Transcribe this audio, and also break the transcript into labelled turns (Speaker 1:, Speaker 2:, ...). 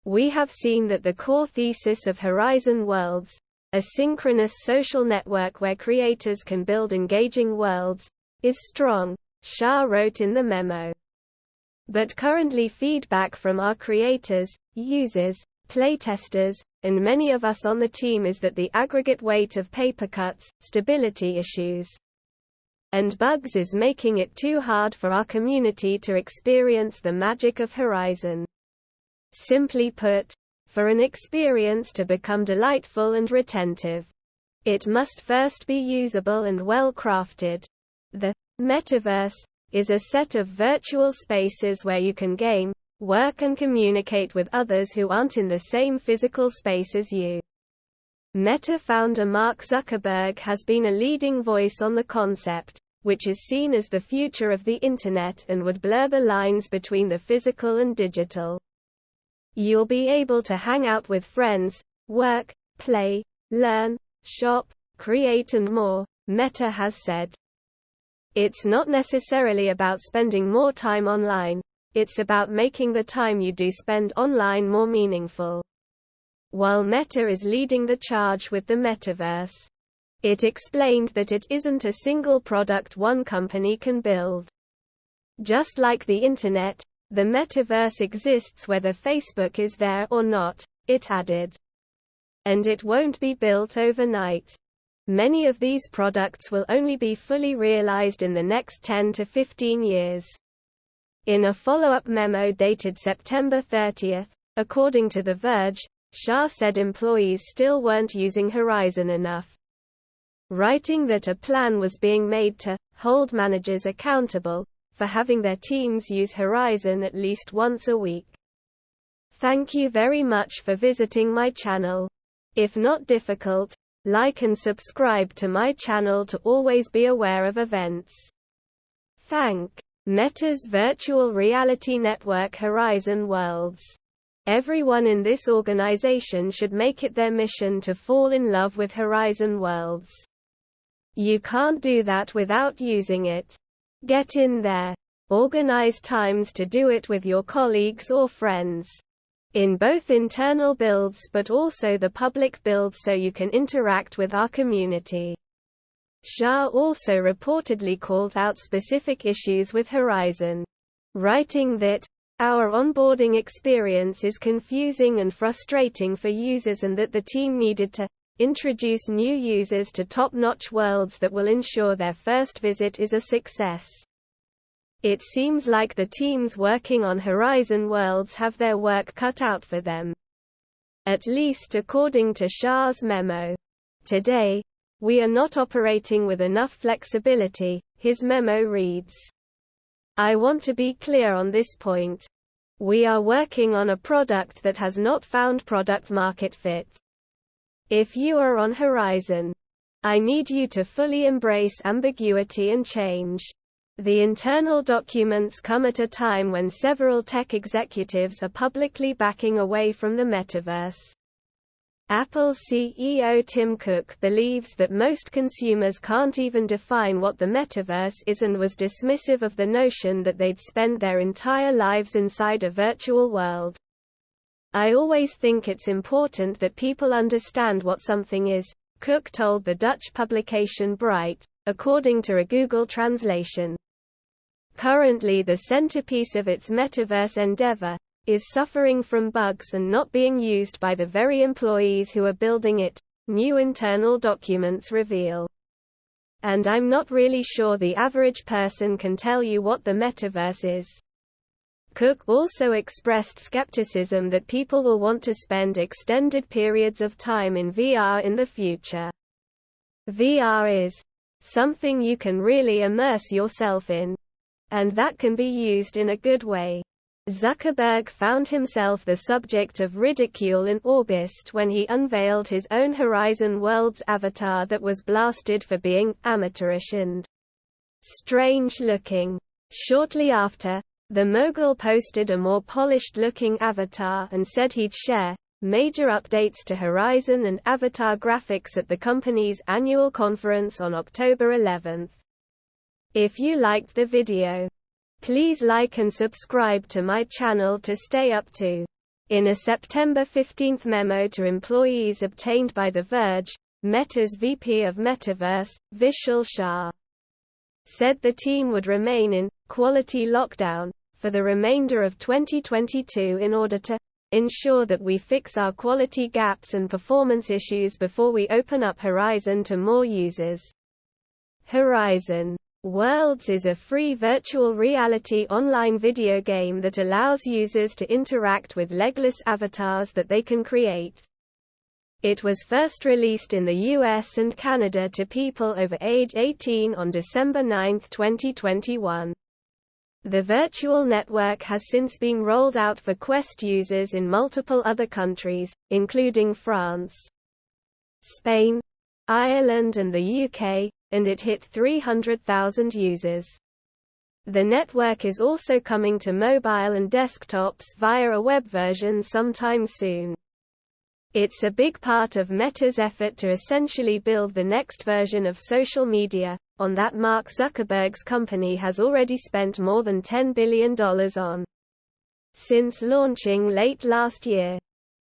Speaker 1: We have seen that the core thesis of Horizon Worlds, a synchronous social network where creators can build engaging worlds, is strong, Shah wrote in the memo. But currently feedback from our creators, users, playtesters, and many of us on the team is that the aggregate weight of paper cuts, stability issues, and bugs is making it too hard for our community to experience the magic of Horizon. Simply put, for an experience to become delightful and retentive, it must first be usable and well crafted. The metaverse is a set of virtual spaces where you can game, work and communicate with others who aren't in the same physical space as you. Meta founder Mark Zuckerberg has been a leading voice on the concept, which is seen as the future of the Internet and would blur the lines between the physical and digital. You'll be able to hang out with friends, work, play, learn, shop, create and more, Meta has said. It's not necessarily about spending more time online, it's about making the time you do spend online more meaningful. While Meta is leading the charge with the metaverse, it explained that it isn't a single product one company can build. Just like the Internet, the metaverse exists whether Facebook is there or not, it added. And it won't be built overnight. Many of these products will only be fully realized in the next 10 to 15 years. In a follow-up memo dated September 30, according to The Verge, Shah said employees still weren't using Horizon enough, writing that a plan was being made to hold managers accountable for having their teams use Horizon at least once a week. Thank you very much for visiting my channel. If not difficult, like and subscribe to my channel to always be aware of events. Thank Meta's virtual reality network Horizon Worlds. Everyone in this organization should make it their mission to fall in love with Horizon Worlds. You can't do that without using it. Get in there. Organize times to do it with your colleagues or friends. In both internal builds but also the public build so you can interact with our community. Shah also reportedly called out specific issues with Horizon, writing that, "Our onboarding experience is confusing and frustrating for users and that the team needed to introduce new users to top-notch worlds that will ensure their first visit is a success." It seems like the teams working on Horizon Worlds have their work cut out for them. At least according to Shah's memo. Today, we are not operating with enough flexibility, his memo reads. I want to be clear on this point. We are working on a product that has not found product market fit. If you are on Horizon, I need you to fully embrace ambiguity and change. The internal documents come at a time when several tech executives are publicly backing away from the metaverse. Apple CEO Tim Cook believes that most consumers can't even define what the metaverse is and was dismissive of the notion that they'd spend their entire lives inside a virtual world. I always think it's important that people understand what something is, Cook told the Dutch publication Bright, according to a Google translation. Currently the centerpiece of its metaverse endeavor is suffering from bugs and not being used by the very employees who are building it, new internal documents reveal. And I'm not really sure the average person can tell you what the metaverse is. Cook also expressed skepticism that people will want to spend extended periods of time in VR in the future. VR is something you can really immerse yourself in, and that can be used in a good way. Zuckerberg found himself the subject of ridicule in August when he unveiled his own Horizon Worlds avatar that was blasted for being amateurish and strange-looking. Shortly after, the mogul posted a more polished-looking avatar and said he'd share major updates to Horizon and avatar graphics at the company's annual conference on October 11. If you liked the video, please like and subscribe to my channel to stay up to In a September 15 memo to employees obtained by The Verge, Meta's VP of Metaverse, Vishal Shah, said the team would remain in quality lockdown for the remainder of 2022 in order to ensure that we fix our quality gaps and performance issues before we open up Horizon to more users. Horizon Worlds is a free virtual reality online video game that allows users to interact with legless avatars that they can create. It was first released in the US and Canada to people over age 18 on December 9, 2021. The virtual network has since been rolled out for Quest users in multiple other countries, including France, Spain, Ireland and the UK, and it hit 300,000 users. The network is also coming to mobile and desktops via a web version sometime soon. It's a big part of Meta's effort to essentially build the next version of social media, on that Mark Zuckerberg's company has already spent more than $10 billion on since launching late last year.